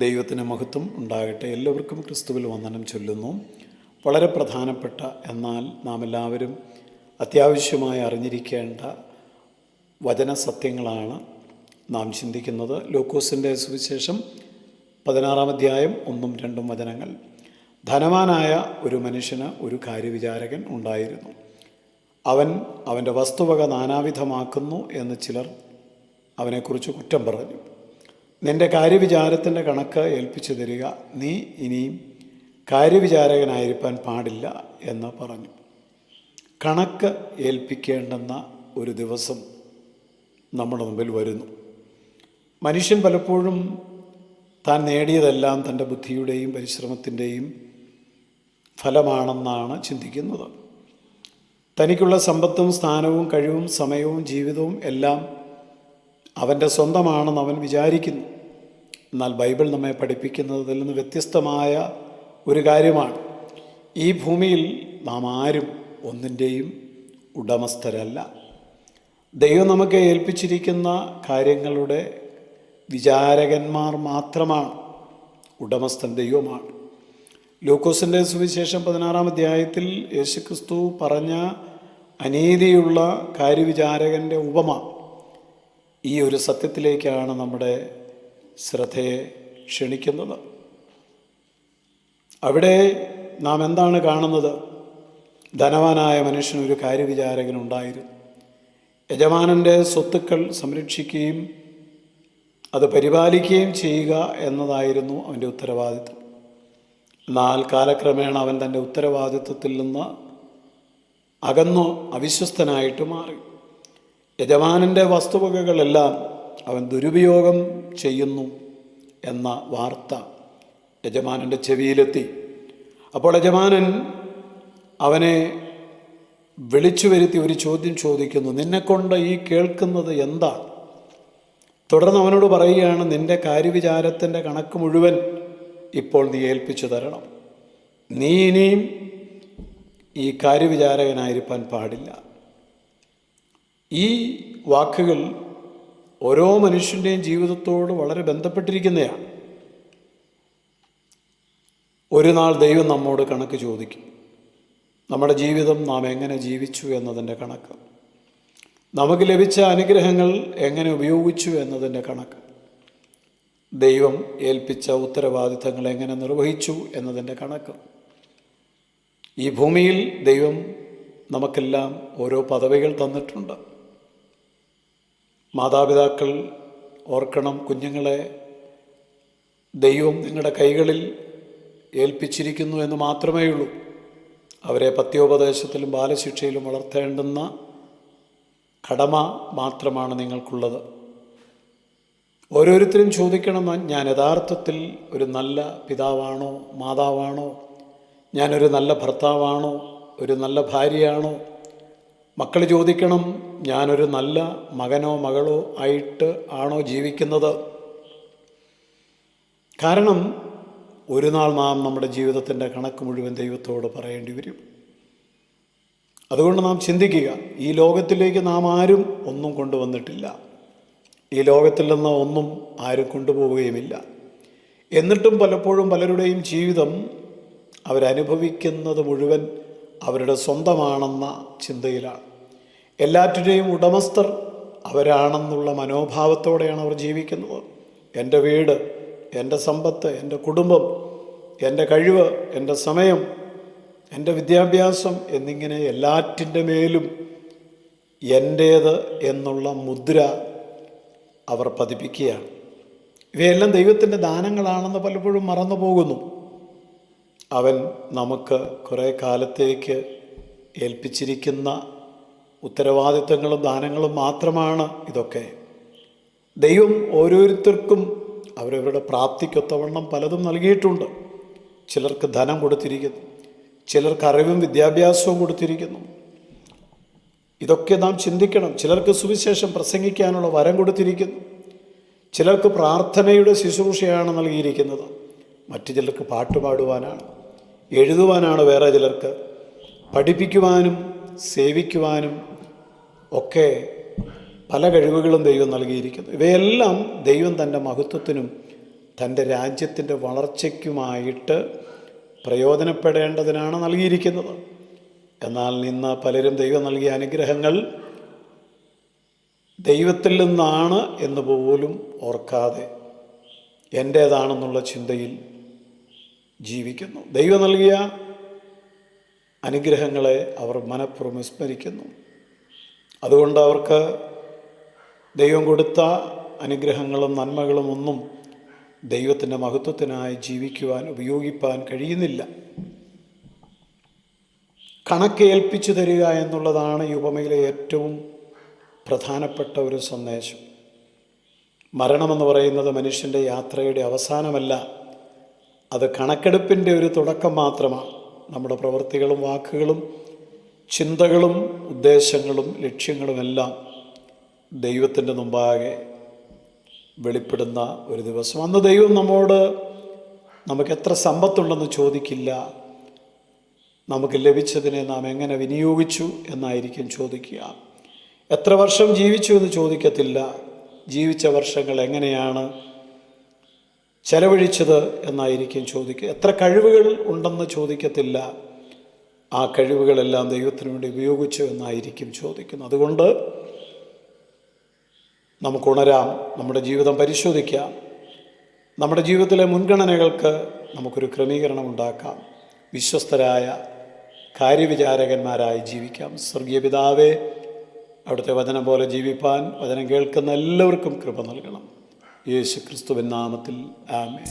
ദൈവത്തിന് മഹത്വം ഉണ്ടാകട്ടെ. എല്ലാവർക്കും ക്രിസ്തുവിൽ വന്ദനം ചൊല്ലുന്നു. വളരെ പ്രധാനപ്പെട്ട എന്നാൽ നാം എല്ലാവരും അത്യാവശ്യമായി അറിഞ്ഞിരിക്കേണ്ട വചനസത്യങ്ങളാണ് നാം ചിന്തിക്കുന്നത്. ലൂക്കോസിൻ്റെ സുവിശേഷം 16-ാം അധ്യായം 1-2 വചനങ്ങൾ. ധനവാനായ ഒരു മനുഷ്യന് ഒരു കാര്യവിചാരകൻ ഉണ്ടായിരുന്നു. അവൻ അവൻ്റെ വസ്തുവക നാനാവിധമാക്കുന്നു എന്ന് ചിലർ അവനെക്കുറിച്ച് കുറ്റം പറഞ്ഞു. നിൻ്റെ കാര്യവിചാരത്തിൻ്റെ കണക്ക് ഏൽപ്പിച്ചു തരിക, നീ ഇനിയും കാര്യവിചാരകനായിരിക്കാൻ പാടില്ല എന്ന് പറഞ്ഞു. കണക്ക് ഏൽപ്പിക്കേണ്ടെന്ന ഒരു ദിവസം നമ്മുടെ മുമ്പിൽ വരുന്നു. മനുഷ്യൻ പലപ്പോഴും താൻ നേടിയതെല്ലാം തൻ്റെ ബുദ്ധിയുടെയും പരിശ്രമത്തിൻ്റെയും ഫലമാണെന്നാണ് ചിന്തിക്കുന്നത്. തനിക്കുള്ള സമ്പത്തും സ്ഥാനവും കഴിവും സമയവും ജീവിതവും എല്ലാം അവൻ്റെ സ്വന്തമാണെന്ന് അവൻ വിചാരിക്കുന്നു. എന്നാൽ ബൈബിൾ നമ്മെ പഠിപ്പിക്കുന്നതിൽ നിന്ന് വ്യത്യസ്തമായ ഒരു കാര്യമാണ്. ഈ ഭൂമിയിൽ നാം ആരും ഒന്നിൻ്റെയും ഉടമസ്ഥരല്ല. ദൈവം നമുക്ക് ഏൽപ്പിച്ചിരിക്കുന്ന കാര്യങ്ങളുടെ വിചാരകന്മാർ മാത്രമാണ്. ഉടമസ്ഥൻ ദൈവമാണ്. ലൂക്കോസിൻ്റെ സുവിശേഷം 16-ാം അധ്യായത്തിൽ യേശുക്രിസ്തു പറഞ്ഞ അനീതിയുള്ള കാര്യവിചാരകൻ്റെ ഉപമ ഈ ഒരു സത്യത്തിലേക്കാണ് നമ്മുടെ ശ്രദ്ധയെ ക്ഷണിക്കുന്നത്. അവിടെ നാം എന്താണ് കാണുന്നത്? ധനവാനായ മനുഷ്യനൊരു കാര്യവിചാരകനുണ്ടായിരുന്നു. യജമാനൻ്റെ സ്വത്തുക്കൾ സംരക്ഷിക്കുകയും അത് പരിപാലിക്കുകയും ചെയ്യുക എന്നതായിരുന്നു അവൻ്റെ ഉത്തരവാദിത്വം. എന്നാൽ കാലക്രമേണ അവൻ തൻ്റെ ഉത്തരവാദിത്വത്തിൽ നിന്ന് അകന്നു അവിശ്വസ്തനായിട്ട് മാറി. യജമാനൻ്റെ വസ്തുവകകളെല്ലാം അവൻ ദുരുപയോഗം ചെയ്യുന്നു എന്ന വാർത്ത യജമാനൻ്റെ ചെവിയിലെത്തി. അപ്പോൾ യജമാനൻ അവനെ വിളിച്ചു വരുത്തി ഒരു ചോദ്യം ചോദിക്കുന്നു, നിന്നെക്കൊണ്ട് ഈ കേൾക്കുന്നത് എന്താണ്? തുടർന്ന് അവനോട് പറയുകയാണ്, നിൻ്റെ കാര്യവിചാരത്തിൻ്റെ കണക്ക് മുഴുവൻ ഇപ്പോൾ നീ ഏൽപ്പിച്ചു തരണം. നീ ഇനിയും ഈ കാര്യവിചാരകനായിരിക്കാൻ പാടില്ല. ഈ വാക്കുകൾ ഓരോ മനുഷ്യൻ്റെയും ജീവിതത്തോട് വളരെ ബന്ധപ്പെട്ടിരിക്കുന്നതാണ്. ഒരു നാൾ ദൈവം നമ്മോട് കണക്ക് ചോദിക്കും. നമ്മുടെ ജീവിതം നാം എങ്ങനെ ജീവിച്ചു എന്നതിൻ്റെ കണക്ക്, നമുക്ക് ലഭിച്ച അനുഗ്രഹങ്ങൾ എങ്ങനെ ഉപയോഗിച്ചു എന്നതിൻ്റെ കണക്ക്, ദൈവം ഏൽപ്പിച്ച ഉത്തരവാദിത്തങ്ങൾ എങ്ങനെ നിർവഹിച്ചു എന്നതിൻ്റെ കണക്ക്. ഈ ഭൂമിയിൽ ദൈവം നമുക്കെല്ലാം ഓരോ പദവികൾ തന്നിട്ടുണ്ട്. മാതാപിതാക്കൾ ഓർക്കണം, കുഞ്ഞുങ്ങളെ ദൈവം നിങ്ങളുടെ കൈകളിൽ ഏൽപ്പിച്ചിരിക്കുന്നു എന്ന് മാത്രമേ ഉള്ളൂ. അവരെ പത്യോപദേശത്തിലും ബാലശിക്ഷയിലും വളർത്തേണ്ടുന്ന കടമ മാത്രമാണ് നിങ്ങൾക്കുള്ളത്. ഓരോരുത്തരും ചോദിക്കണം, ഞാൻ യഥാർത്ഥത്തിൽ ഒരു നല്ല പിതാവാണോ മാതാവാണോ? ഞാനൊരു നല്ല ഭർത്താവാണോ? ഒരു നല്ല ഭാര്യയാണോ? മക്കൾ ചോദിക്കണം, ഞാനൊരു നല്ല മകനോ മകളോ ആയിട്ട് ആണോ ജീവിക്കുന്നത്? കാരണം ഒരു നാൾ നാം നമ്മുടെ ജീവിതത്തിൻ്റെ കണക്ക് മുഴുവൻ ദൈവത്തോട് പറയേണ്ടി വരും. അതുകൊണ്ട് നാം ചിന്തിക്കുക, ഈ ലോകത്തിലേക്ക് നാം ആരും ഒന്നും കൊണ്ടുവന്നിട്ടില്ല. ഈ ലോകത്തിൽ നിന്ന് ഒന്നും ആരും കൊണ്ടുപോവുകയുമില്ല. എന്നിട്ടും പലപ്പോഴും പലരുടെയും ജീവിതം അവരനുഭവിക്കുന്നത് മുഴുവൻ അവരുടെ സ്വന്തമാണെന്ന ചിന്തയിലാണ്. എല്ലാറ്റിൻ്റെയും ഉടമസ്ഥർ അവരാണെന്നുള്ള മനോഭാവത്തോടെയാണ് അവർ ജീവിക്കുന്നത്. എൻ്റെ വീട്, എൻ്റെ സമ്പത്ത്, എൻ്റെ കുടുംബം, എൻ്റെ കഴിവ്, എൻ്റെ സമയം, എൻ്റെ വിദ്യാഭ്യാസം എന്നിങ്ങനെ എല്ലാറ്റിൻ്റെ മേലും എൻ്റേത് എന്നുള്ള മുദ്ര അവർ പതിപ്പിക്കുകയാണ്. ഇവയെല്ലാം ദൈവത്തിൻ്റെ ദാനങ്ങളാണെന്ന് പലപ്പോഴും മറന്നു പോകുന്നു. അവൻ നമുക്ക് കുറേ കാലത്തേക്ക് ഏൽപ്പിച്ചിരിക്കുന്ന ഉത്തരവാദിത്തങ്ങളും ദാനങ്ങളും മാത്രമാണ് ഇതൊക്കെ. ദൈവം ഓരോരുത്തർക്കും അവരവരുടെ പ്രാപ്തിക്കൊത്തവണ്ണം പലതും നൽകിയിട്ടുണ്ട്. ചിലർക്ക് ധനം കൊടുത്തിരിക്കുന്നു, ചിലർക്ക് അറിവും വിദ്യാഭ്യാസവും കൊടുത്തിരിക്കുന്നു. ഇതൊക്കെ നാം ചിന്തിക്കണം. ചിലർക്ക് സുവിശേഷം പ്രസംഗിക്കാനുള്ള വരം കൊടുത്തിരിക്കുന്നു, ചിലർക്ക് പ്രാർത്ഥനയുടെ ശുശ്രൂഷയാണ് നൽകിയിരിക്കുന്നത്, മറ്റു ചിലർക്ക് പാട്ടുപാടുവാനാണ്, എഴുതുവാനാണ് വേറെ ചിലർക്ക്, പഠിപ്പിക്കുവാനും സേവിക്കുവാനും ഒക്കെ പല കഴിവുകളും ദൈവം നൽകിയിരിക്കുന്നു. ഇവയെല്ലാം ദൈവം തൻ്റെ മഹത്വത്തിനും തൻ്റെ രാജ്യത്തിൻ്റെ വളർച്ചയ്ക്കുമായിട്ട് പ്രയോജനപ്പെടേണ്ടതിനാണ് നൽകിയിരിക്കുന്നത്. എന്നാൽ ഇന്ന് പലരും ദൈവം നൽകിയ അനുഗ്രഹങ്ങൾ ദൈവത്തിൽ നിന്നാണ് എന്ന് പോലും ഓർക്കാതെ എൻ്റേതാണെന്നുള്ള ചിന്തയിൽ ജീവിക്കുന്നു. ദൈവം നൽകിയ അനുഗ്രഹങ്ങളെ അവർ മനഃപൂർവ്വം വിസ്മരിക്കുന്നു. അതുകൊണ്ട് അവർക്ക് ദൈവം കൊടുത്ത അനുഗ്രഹങ്ങളും നന്മകളും ഒന്നും ദൈവത്തിൻ്റെ മഹത്വത്തിനായി ജീവിക്കുവാൻ ഉപയോഗിപ്പാൻ കഴിയുന്നില്ല. കണക്കേൽപ്പിച്ചു തരിക എന്നുള്ളതാണ് ഈ ഉപമയിലെ ഏറ്റവും പ്രധാനപ്പെട്ട ഒരു സന്ദേശം. മരണമെന്ന് പറയുന്നത് മനുഷ്യൻ്റെ യാത്രയുടെ അവസാനമല്ല, അത് കണക്കെടുപ്പിൻ്റെ ഒരു തുടക്കം മാത്രമാണ്. നമ്മുടെ പ്രവൃത്തികളും വാക്കുകളും ചിന്തകളും ഉദ്ദേശങ്ങളും ലക്ഷ്യങ്ങളുമെല്ലാം ദൈവത്തിൻ്റെ മുമ്പാകെ വെളിപ്പെടുന്ന ഒരു ദിവസം. അന്ന് ദൈവം നമ്മോട് നമുക്ക് എത്ര സമ്പത്തുണ്ടെന്ന് ചോദിക്കില്ല, നമുക്ക് ലഭിച്ചതിനെ നാം എങ്ങനെ വിനിയോഗിച്ചു എന്നായിരിക്കും ചോദിക്കുക. എത്ര വർഷം ജീവിച്ചു എന്ന് ചോദിക്കത്തില്ല, ജീവിച്ച വർഷങ്ങൾ എങ്ങനെയാണ് ചെലവഴിച്ചത് എന്നായിരിക്കും ചോദിക്കുക. എത്ര കഴിവുകൾ ഉണ്ടെന്ന് ചോദിക്കത്തില്ല, ആ കഴിവുകളെല്ലാം ദൈവത്തിന് വേണ്ടി ഉപയോഗിച്ചു എന്നായിരിക്കും ചോദിക്കുന്നത്. അതുകൊണ്ട് നമുക്കുണരാം, നമ്മുടെ ജീവിതം പരിശോധിക്കാം, നമ്മുടെ ജീവിതത്തിലെ മുൻഗണനകൾക്ക് നമുക്കൊരു ക്രമീകരണം ഉണ്ടാക്കാം, വിശ്വസ്തരായ കാര്യവിചാരകന്മാരായി ജീവിക്കാം. സ്വർഗീയ പിതാവേ, അവിടുത്തെ വചനം പോലെ ജീവിപ്പാൻ വചനം കേൾക്കുന്ന എല്ലാവർക്കും കൃപ നൽകണം. യേശു ക്രിസ്തുവിൻ നാമത്തിൽ ആമേൻ.